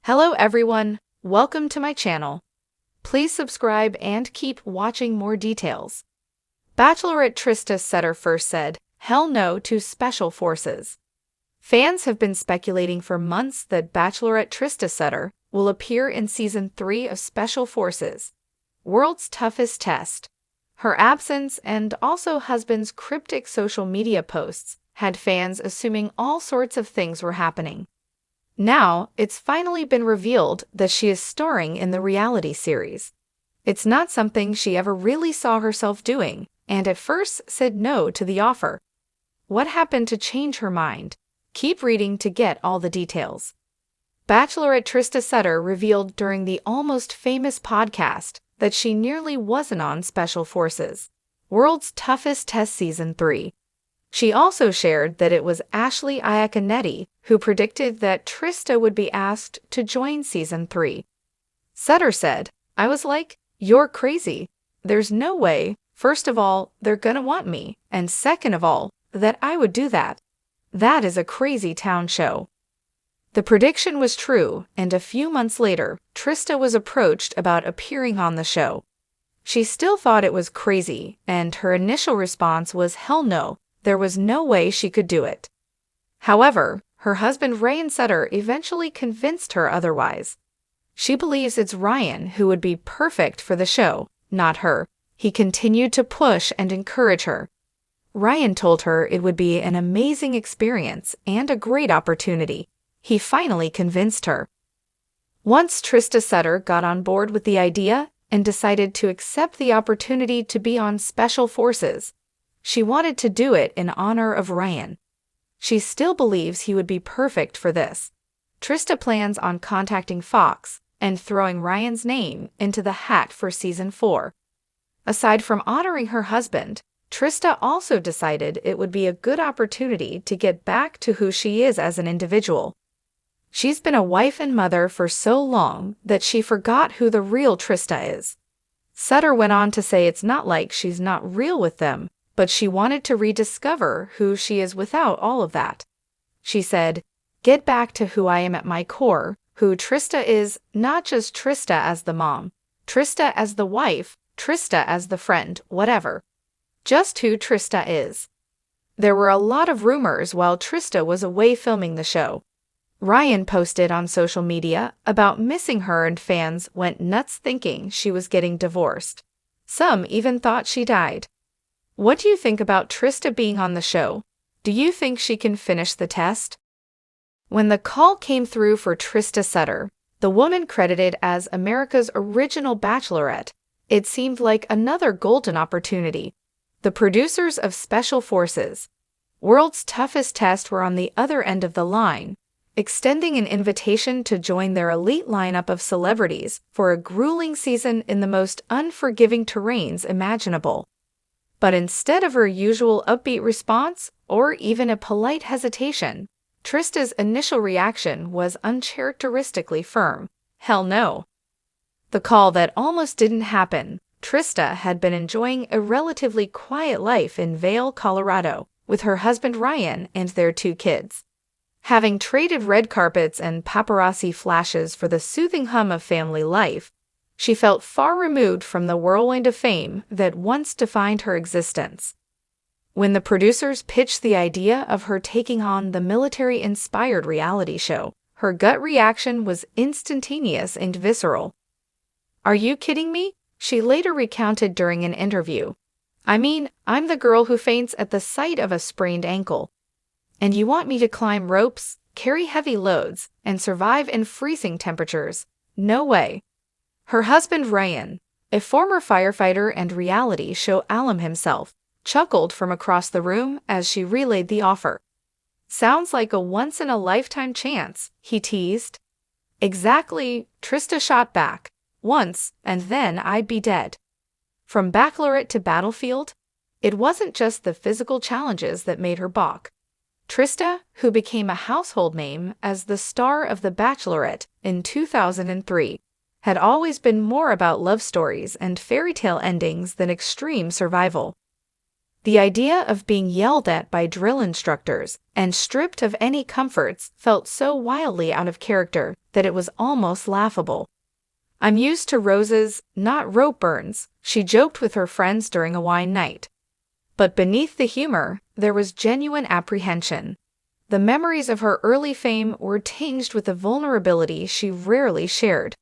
Hello everyone, welcome to my channel. Please subscribe and keep watching more details. Bachelorette Trista Sutter first said, "Hell no" to Special Forces. Fans have been speculating for months that Bachelorette Trista Sutter will appear in Season 3 of Special Forces, World's Toughest Test. Her absence and also husband's cryptic social media posts had fans assuming all sorts of things were happening. Now, it's finally been revealed that she is starring in the reality series. It's not something she ever really saw herself doing, and at first said no to the offer. What happened to change her mind? Keep reading to get all the details. Bachelorette Trista Sutter revealed during the Almost Famous podcast that she nearly wasn't on Special Forces, World's Toughest Test Season 3. She also shared that it was Ashley Iaconetti who predicted that Trista would be asked to join Season 3. Sutter said, "I was like, you're crazy. There's no way, first of all, they're gonna want me, and second of all, that I would do that. That is a crazy town show." The prediction was true, and a few months later, Trista was approached about appearing on the show. She still thought it was crazy, and her initial response was hell no. There was no way she could do it. However, her husband Ryan Sutter eventually convinced her otherwise. She believes it's Ryan who would be perfect for the show, not her. He continued to push and encourage her. Ryan told her it would be an amazing experience and a great opportunity. He finally convinced her. Once Trista Sutter got on board with the idea and decided to accept the opportunity to be on Special Forces, she wanted to do it in honor of Ryan. She still believes he would be perfect for this. Trista plans on contacting Fox and throwing Ryan's name into the hat for Season 4. Aside from honoring her husband, Trista also decided it would be a good opportunity to get back to who she is as an individual. She's been a wife and mother for so long that she forgot who the real Trista is. Sutter went on to say it's not like she's not real with them, but she wanted to rediscover who she is without all of that. She said, "Get back to who I am at my core, who Trista is, not just Trista as the mom, Trista as the wife, Trista as the friend, whatever. Just who Trista is." There were a lot of rumors while Trista was away filming the show. Ryan posted on social media about missing her, and fans went nuts thinking she was getting divorced. Some even thought she died. What do you think about Trista being on the show? Do you think she can finish the test? When the call came through for Trista Sutter, the woman credited as America's original Bachelorette, it seemed like another golden opportunity. The producers of Special Forces, World's Toughest Test were on the other end of the line, extending an invitation to join their elite lineup of celebrities for a grueling season in the most unforgiving terrains imaginable. But instead of her usual upbeat response, or even a polite hesitation, Trista's initial reaction was uncharacteristically firm. Hell no. The call that almost didn't happen. Trista had been enjoying a relatively quiet life in Vail, Colorado, with her husband Ryan and their 2 kids. Having traded red carpets and paparazzi flashes for the soothing hum of family life, she felt far removed from the whirlwind of fame that once defined her existence. When the producers pitched the idea of her taking on the military-inspired reality show, her gut reaction was instantaneous and visceral. "Are you kidding me?" she later recounted during an interview. "I mean, I'm the girl who faints at the sight of a sprained ankle. And you want me to climb ropes, carry heavy loads, and survive in freezing temperatures? No way." Her husband Ryan, a former firefighter and reality show alum himself, chuckled from across the room as she relayed the offer. "Sounds like a once-in-a-lifetime chance," he teased. "Exactly," Trista shot back. "Once, and then I'd be dead." From Bachelorette to Battlefield, it wasn't just the physical challenges that made her balk. Trista, who became a household name as the star of The Bachelorette in 2003, had always been more about love stories and fairy tale endings than extreme survival. The idea of being yelled at by drill instructors and stripped of any comforts felt so wildly out of character that it was almost laughable. "I'm used to roses, not rope burns," she joked with her friends during a wine night. But beneath the humor, there was genuine apprehension. The memories of her early fame were tinged with a vulnerability she rarely shared.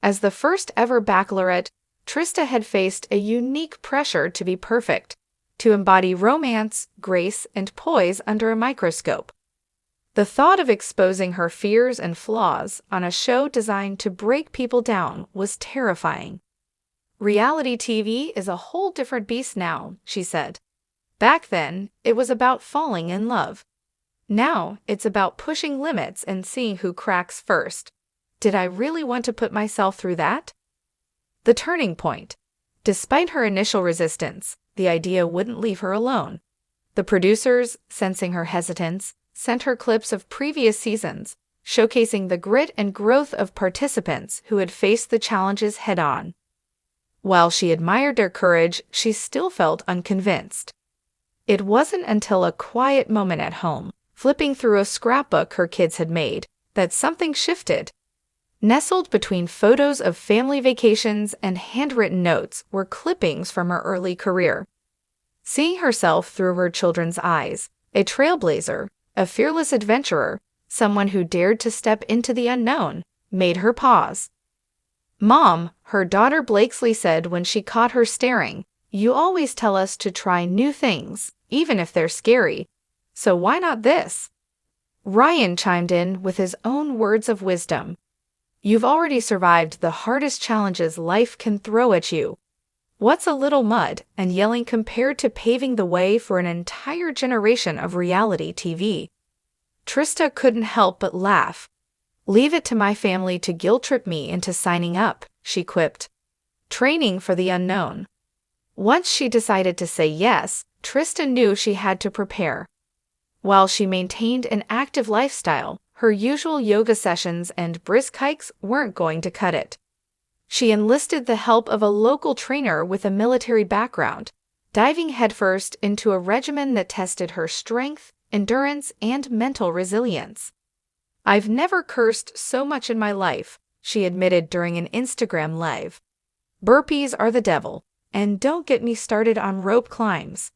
As the first ever bachelorette, Trista had faced a unique pressure to be perfect, to embody romance, grace, and poise under a microscope. The thought of exposing her fears and flaws on a show designed to break people down was terrifying. "Reality TV is a whole different beast now," she said. "Back then, it was about falling in love. Now, it's about pushing limits and seeing who cracks first. Did I really want to put myself through that?" The turning point. Despite her initial resistance, the idea wouldn't leave her alone. The producers, sensing her hesitance, sent her clips of previous seasons, showcasing the grit and growth of participants who had faced the challenges head-on. While she admired their courage, she still felt unconvinced. It wasn't until a quiet moment at home, flipping through a scrapbook her kids had made, that something shifted. Nestled between photos of family vacations and handwritten notes were clippings from her early career. Seeing herself through her children's eyes, a trailblazer, a fearless adventurer, someone who dared to step into the unknown, made her pause. "Mom," her daughter Blakesley said when she caught her staring, "you always tell us to try new things, even if they're scary. So why not this?" Ryan chimed in with his own words of wisdom. "You've already survived the hardest challenges life can throw at you. What's a little mud and yelling compared to paving the way for an entire generation of reality TV?" Trista couldn't help but laugh. "Leave it to my family to guilt-trip me into signing up," she quipped. Training for the unknown. Once she decided to say yes, Trista knew she had to prepare. While she maintained an active lifestyle, her usual yoga sessions and brisk hikes weren't going to cut it. She enlisted the help of a local trainer with a military background, diving headfirst into a regimen that tested her strength, endurance, and mental resilience. "I've never cursed so much in my life," she admitted during an Instagram live. "Burpees are the devil, and don't get me started on rope climbs."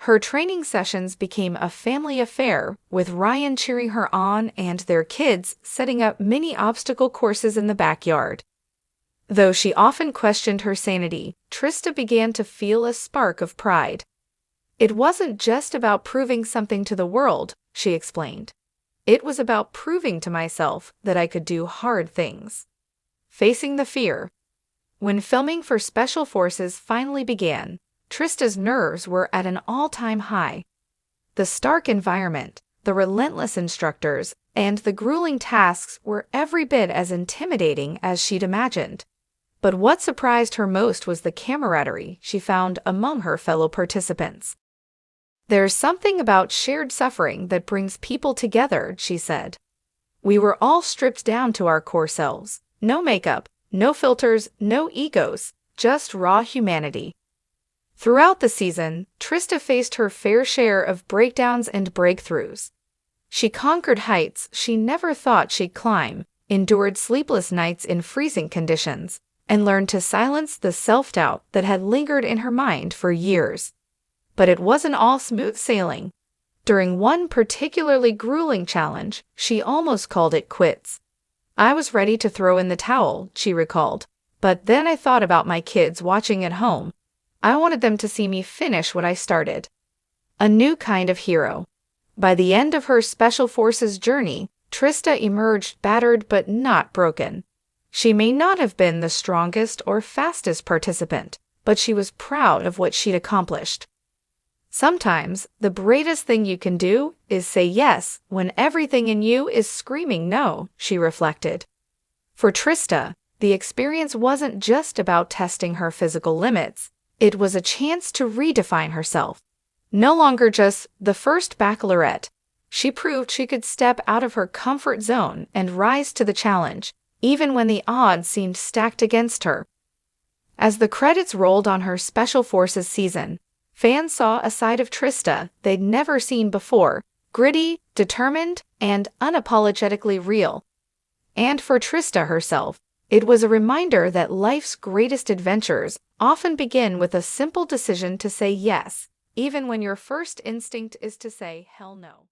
Her training sessions became a family affair, with Ryan cheering her on and their kids setting up mini obstacle courses in the backyard. Though she often questioned her sanity, Trista began to feel a spark of pride. "It wasn't just about proving something to the world," she explained. "It was about proving to myself that I could do hard things." Facing the fear. When filming for Special Forces finally began, Trista's nerves were at an all-time high. The stark environment, the relentless instructors, and the grueling tasks were every bit as intimidating as she'd imagined. But what surprised her most was the camaraderie she found among her fellow participants. "There's something about shared suffering that brings people together," she said. "We were all stripped down to our core selves. No makeup, no filters, no egos, just raw humanity." Throughout the season, Trista faced her fair share of breakdowns and breakthroughs. She conquered heights she never thought she'd climb, endured sleepless nights in freezing conditions, and learned to silence the self-doubt that had lingered in her mind for years. But it wasn't all smooth sailing. During one particularly grueling challenge, she almost called it quits. "I was ready to throw in the towel," she recalled, "but then I thought about my kids watching at home. I wanted them to see me finish what I started." A new kind of hero. By the end of her Special Forces journey, Trista emerged battered but not broken. She may not have been the strongest or fastest participant, but she was proud of what she'd accomplished. Sometimes, the bravest thing you can do is say yes when everything in you is screaming no, she reflected. For Trista, the experience wasn't just about testing her physical limits. It was a chance to redefine herself. No longer just the first bachelorette, she proved she could step out of her comfort zone and rise to the challenge, even when the odds seemed stacked against her. As the credits rolled on her Special Forces season, fans saw a side of Trista they'd never seen before, gritty, determined, and unapologetically real. And for Trista herself, it was a reminder that life's greatest adventures often begin with a simple decision to say yes, even when your first instinct is to say hell no.